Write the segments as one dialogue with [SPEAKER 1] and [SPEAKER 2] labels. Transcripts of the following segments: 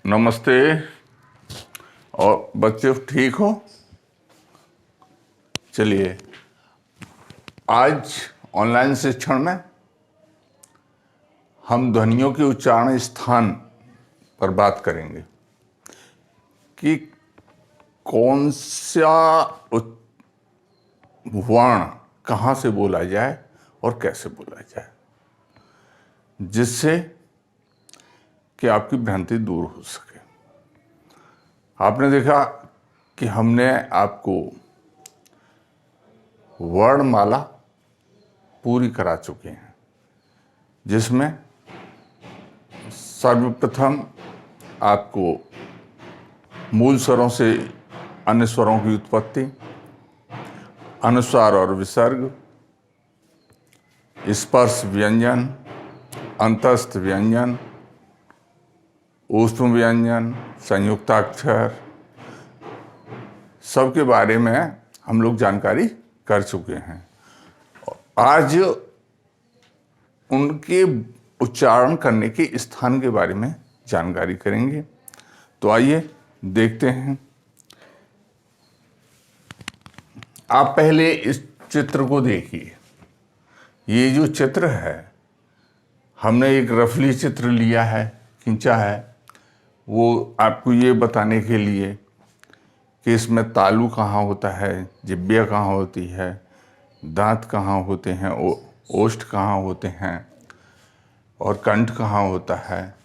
[SPEAKER 1] नमस्ते। और बच्चे ठीक हो? चलिए, आज ऑनलाइन शिक्षण में हम ध्वनियों के उच्चारण स्थान पर बात करेंगे कि कौन सा वर्ण कहाँ से बोला जाए और कैसे बोला जाए, जिससे कि आपकी भ्रांति दूर हो सके। आपने देखा कि हमने आपको वर्णमाला पूरी करा चुके हैं, जिसमें सर्वप्रथम आपको मूल स्वरों से अन्य स्वरों की उत्पत्ति, अनुस्वार और विसर्ग, स्पर्श व्यंजन, अंतस्थ व्यंजन, ऊष्म व्यंजन, संयुक्ताक्षर, सबके बारे में हम लोग जानकारी कर चुके हैं। आज उनके उच्चारण करने के स्थान के बारे में जानकारी करेंगे। तो आइए देखते हैं। आप पहले इस चित्र को देखिए। ये जो चित्र है, हमने एक रफली चित्र लिया है, खींचा है, वो आपको ये बताने के लिए कि इसमें तालु कहाँ होता है, जिह्वा कहाँ होती है, दांत कहाँ होते हैं, ओष्ठ कहाँ होते हैं और कंठ कहाँ होता है।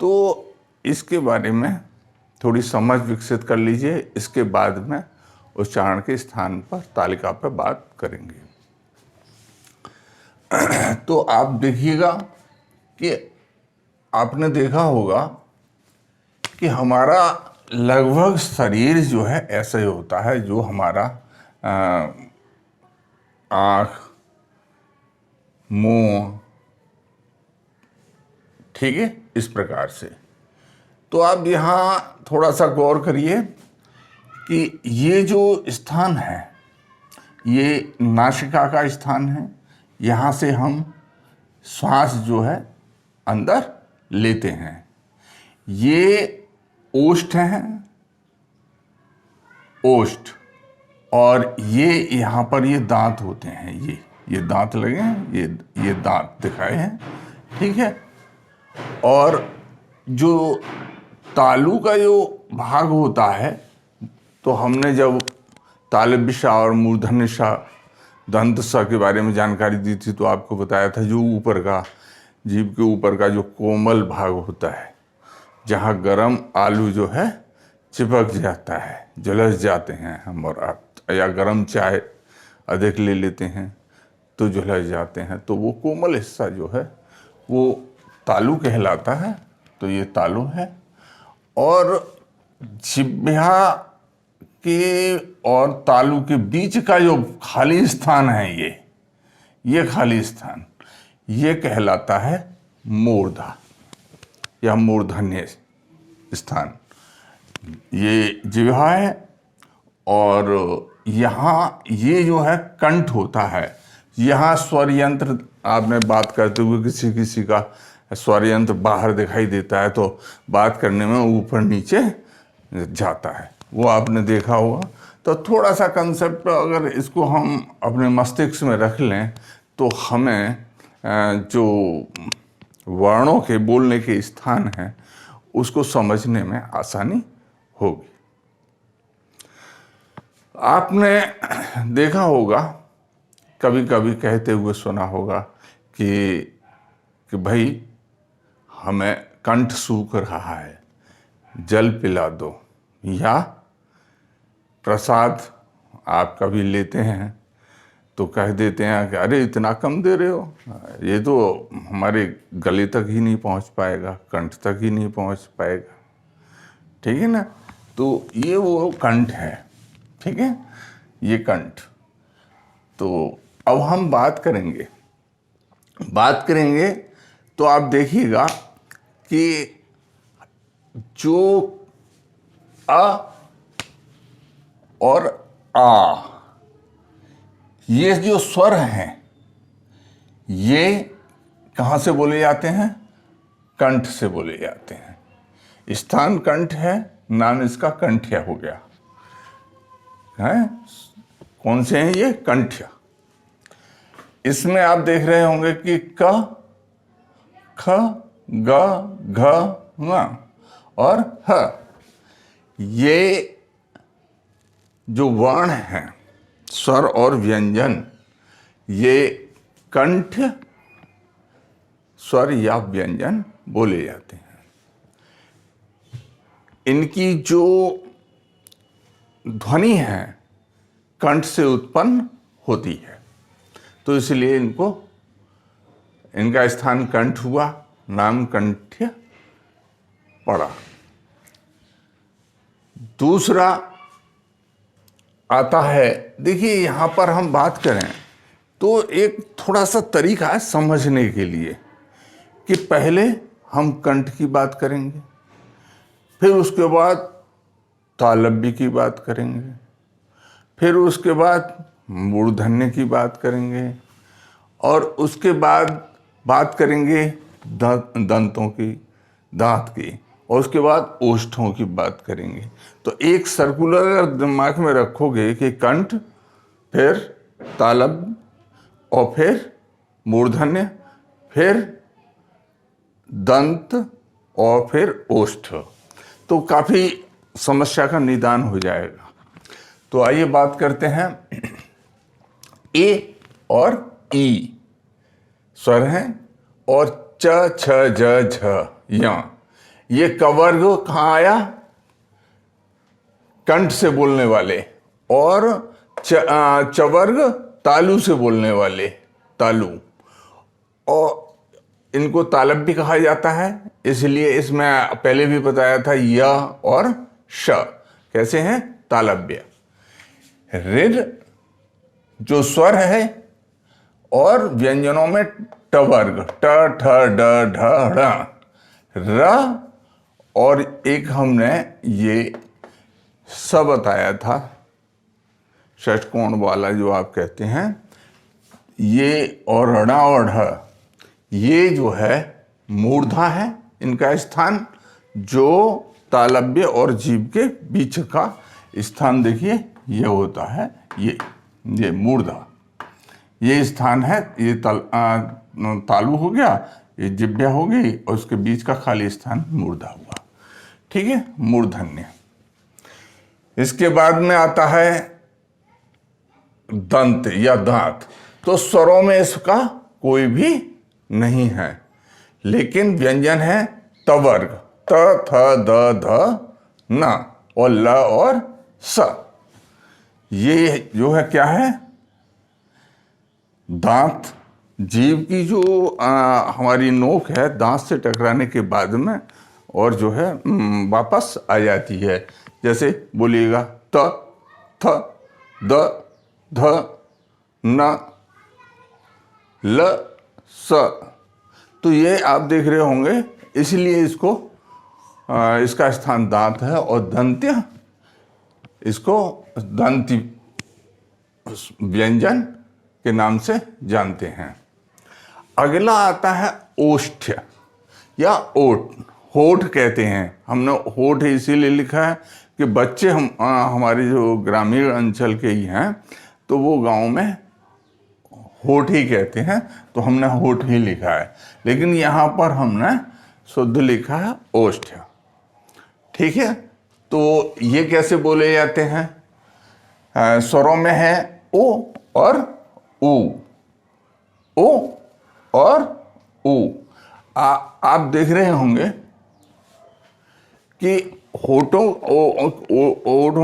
[SPEAKER 1] तो इसके बारे में थोड़ी समझ विकसित कर लीजिए। इसके बाद में उच्चारण के स्थान पर तालिका पर बात करेंगे। तो आप देखिएगा कि आपने देखा होगा कि हमारा लगभग शरीर जो है ऐसा ही होता है, जो हमारा आँख, मुंह, ठीक है, इस प्रकार से। तो आप यहाँ थोड़ा सा गौर करिए कि ये जो स्थान है, ये नासिका का स्थान है। यहाँ से हम श्वास जो है अंदर लेते हैं। ये ओष्ठ हैं, ओष्ठ, और ये यहाँ पर ये दांत होते हैं। ये दांत लगे हैं, ये दांत दिखाए हैं, ठीक है। और जो तालु का जो भाग होता है, तो हमने जब तालव्य और मूर्धन्य सा, दंत सा के बारे में जानकारी दी थी, तो आपको बताया था जो ऊपर का, जीभ के ऊपर का जो कोमल भाग होता है, जहाँ गरम आलू जो है चिपक जाता है, झुलस जाते हैं हम और आप, या गरम चाय अधिक ले लेते हैं तो झुलस जाते हैं, तो वो कोमल हिस्सा जो है वो तालु कहलाता है। तो ये तालु है। और जिह्वा के और तालु के बीच का जो खाली स्थान है, ये खाली स्थान, ये कहलाता है मूर्धा या मूर्धन्य स्थान। ये जिह्वा है। और यहाँ ये जो है कंठ होता है। यहाँ स्वर यंत्र, आपने बात करते हुए किसी का स्वर यंत्र बाहर दिखाई देता है, तो बात करने में ऊपर नीचे जाता है, वो आपने देखा होगा। तो थोड़ा सा कंसेप्ट अगर इसको हम अपने मस्तिष्क में रख लें, तो हमें जो वर्णों के बोलने के स्थान हैं उसको समझने में आसानी होगी। आपने देखा होगा, कभी कभी कहते हुए सुना होगा कि भाई हमें कंठ सूख रहा है, जल पिला दो, या प्रसाद आप कभी लेते हैं तो कह देते हैं कि अरे इतना कम दे रहे हो, ये तो हमारे गले तक ही नहीं पहुंच पाएगा, कंठ तक ही नहीं पहुंच पाएगा, ठीक है ना। तो ये वो कंठ है, ठीक है, ये कंठ। तो अब हम बात करेंगे तो आप देखिएगा कि जो अ और आ, ये जो स्वर हैं, ये कहाँ से बोले जाते हैं? कंठ से बोले जाते हैं। स्थान कंठ है, नाम इसका कंठ्य हो गया है। कौन से हैं ये? कंठ्य। इसमें आप देख रहे होंगे कि क, ख, ग, घ, ङ और ह, ये जो वर्ण हैं, स्वर और व्यंजन, ये कंठ स्वर या व्यंजन बोले जाते हैं। इनकी जो ध्वनि है कंठ से उत्पन्न होती है, तो इसलिए इनका स्थान कंठ हुआ, नाम कंठ्य पड़ा। दूसरा आता है, देखिए यहां पर हम बात करें तो एक थोड़ा सा तरीका है समझने के लिए कि पहले हम कंठ की बात करेंगे, फिर उसके बाद तालव्य की बात करेंगे, फिर उसके बाद मूर्धन्य की बात करेंगे, और उसके बाद बात करेंगे दंतों की, दांत की, और उसके बाद ओष्ठों की बात करेंगे। तो एक सर्कुलर दिमाग में रखोगे कि कंठ, फिर तालव्य, और फिर मूर्धन्य, फिर दंत, और फिर ओष्ठ, तो काफी समस्या का निदान हो जाएगा। तो आइए बात करते हैं। ए और ई स्वर हैं, और च, छ, ज, झ, या, ये कवर्ग कहाँ आया? कंठ से बोलने वाले, और चवर्ग तालु से बोलने वाले, तालु, और इनको तालव्य कहा जाता है। इसलिए इसमें पहले भी बताया था य और श कैसे हैं? तालव्य। ऋ जो स्वर है, और व्यंजनों में टवर्ग, ट, ठ, ड, ढ, ढ़, र, और एक हमने ये स बताया था, षटकोण वाला जो आप कहते हैं, ये, और ऋणा और ढ, ये जो है मूर्धा है इनका स्थान, जो तालव्य और जीभ के बीच का स्थान देखिए ये होता है, ये मूर्धा, ये स्थान है, ये तालु हो गया, ये जिह्वा हो गई, और उसके बीच का खाली स्थान मूर्धा हुआ। ठीक है, मूर्धन्य। इसके बाद में आता है दंत या दांत। तो स्वरों में इसका कोई भी नहीं है, लेकिन व्यंजन है तवर्ग, त, थ, द, ध, न, और ल और स। ये जो है क्या है? दांत, जीभ की जो हमारी नोक है, दांत से टकराने के बाद में और जो है वापस आ जाती है। जैसे बोलिएगा त, थ, द, ध, न, ल, स। तो ये आप देख रहे होंगे, इसलिए इसका स्थान दांत है, और दंत्य इसको दंती व्यंजन के नाम से जानते हैं। अगला आता है ओष्ठ्य या ओठ, होठ कहते हैं। हमने होठ इसीलिए लिखा है कि बच्चे हमारे जो ग्रामीण अंचल के ही हैं, तो वो गांव में होठ ही कहते हैं, तो हमने होठ ही लिखा है, लेकिन यहाँ पर हमने शुद्ध लिखा है ओष्ठ्य। ठीक है, तो ये कैसे बोले जाते हैं? स्वरों में है ओ और ऊ, ओ और ऊ। आप देख रहे होंगे कि होठों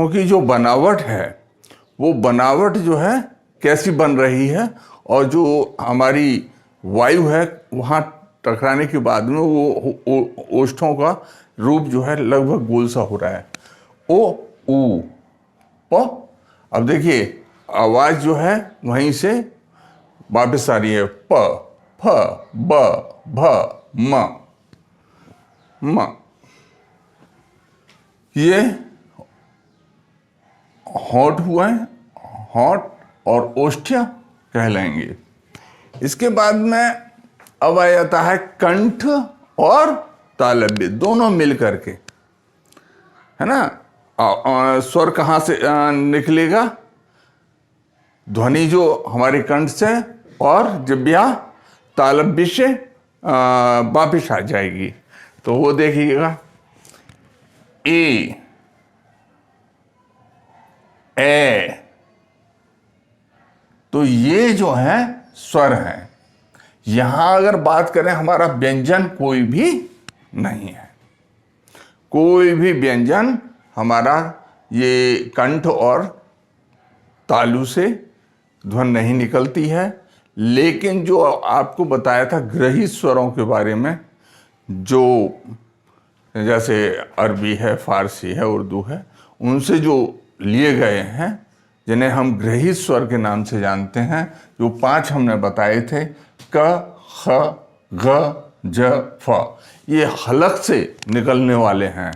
[SPEAKER 1] की जो बनावट है, वो बनावट जो है कैसी बन रही है, और जो हमारी वायु है वहाँ टकराने के बाद में वो ओष्ठों का रूप जो है लगभग गोल सा हो रहा है। ओ, ऊ, प। अब देखिए आवाज जो है वहीं से वापस आ रही है, प, फ, ब, भ, म, म। ये होठ हुए, होठ और ओष्ठ्य कहलाएंगे। इसके बाद में अब आ जाता है कंठ और तालव्य, दोनों मिल करके। है ना। स्वर कहाँ से निकलेगा? ध्वनि जो हमारे कंठ से और जिह्वा तालव्य से वापिस आ जाएगी। तो वो देखिएगा, ए, तो ये जो है स्वर है। यहां अगर बात करें, हमारा व्यंजन कोई भी नहीं है, कोई भी व्यंजन हमारा ये कंठ और तालु से ध्वनि नहीं निकलती है। लेकिन जो आपको बताया था ग्रहित स्वरों के बारे में, जो जैसे अरबी है, फारसी है, उर्दू है, उनसे जो लिए गए हैं, जिन्हें हम ग्रहित स्वर के नाम से जानते हैं, जो 5 हमने बताए थे, क, ख, ग, ज, फ, ये हलक से निकलने वाले हैं।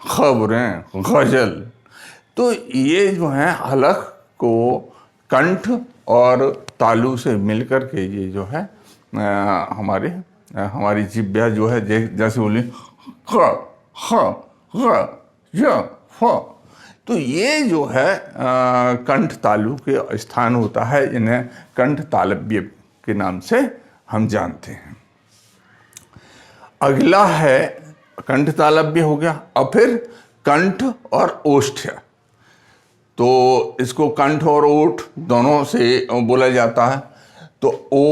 [SPEAKER 1] खबरें, गजल, तो ये जो है हलक को कंठ और तालु से मिलकर के ये जो है हमारी जिह्वा जो है, जैसे बोली ख, ख, ग, ज, फ, तो ये जो है कंठ तालु के स्थान होता है। इन्हें कंठ तालव्य के नाम से हम जानते हैं। अगला है कंठ तालव्य हो गया। अब फिर कंठ और ओष्ठ्य, तो इसको कंठ और ओठ दोनों से बोला जाता है। तो ओ,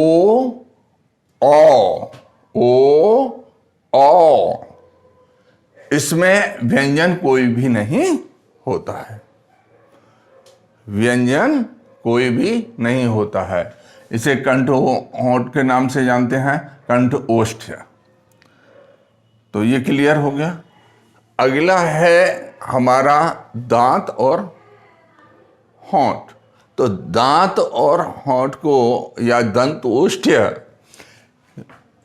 [SPEAKER 1] ओ, इसमें व्यंजन कोई भी नहीं होता है, व्यंजन कोई भी नहीं होता है। इसे कंठ होठ के नाम से जानते हैं, कंठ ओष्ठ्य। तो ये क्लियर हो गया। अगला है हमारा दांत और होंठ। तो दांत और होंठ को या दंत ओष्ठ्य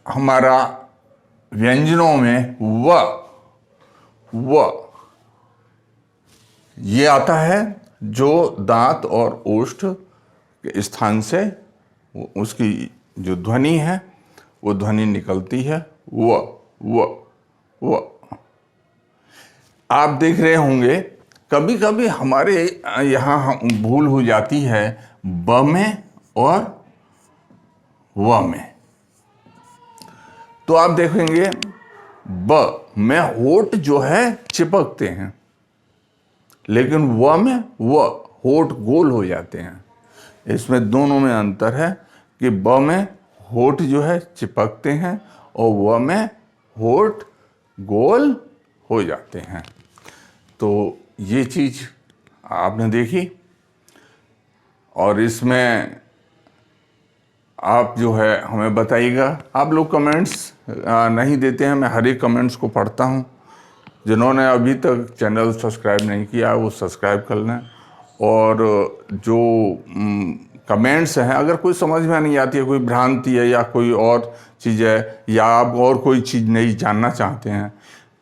[SPEAKER 1] हमारा व्यंजनों में व ये आता है, जो दांत और ओष्ठ के स्थान से उसकी जो ध्वनि है वो ध्वनि निकलती है, व। आप देख रहे होंगे कभी कभी हमारे यहाँ भूल हो जाती है ब में और व में। तो आप देखेंगे ब में होठ जो है चिपकते हैं, लेकिन व में होठ गोल हो जाते हैं। इसमें दोनों में अंतर है कि ब में होठ जो है चिपकते हैं और व में होठ गोल हो जाते हैं। तो ये चीज़ आपने देखी, और इसमें आप जो है हमें बताइएगा। आप लोग कमेंट्स नहीं देते हैं, मैं हर एक कमेंट्स को पढ़ता हूँ। जिन्होंने अभी तक चैनल सब्सक्राइब नहीं किया वो सब्सक्राइब कर लें। और जो कमेंट्स हैं, अगर कोई समझ में नहीं आती है, कोई भ्रांति है या कोई और चीज़ है, या आप और कोई चीज़ नहीं जानना चाहते हैं,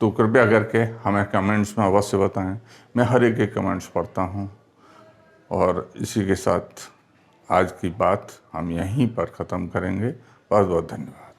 [SPEAKER 1] तो कृपया करके हमें कमेंट्स में अवश्य बताएं। मैं हर एक के कमेंट्स पढ़ता हूं। और इसी के साथ आज की बात हम यहीं पर ख़त्म करेंगे। बहुत बहुत धन्यवाद।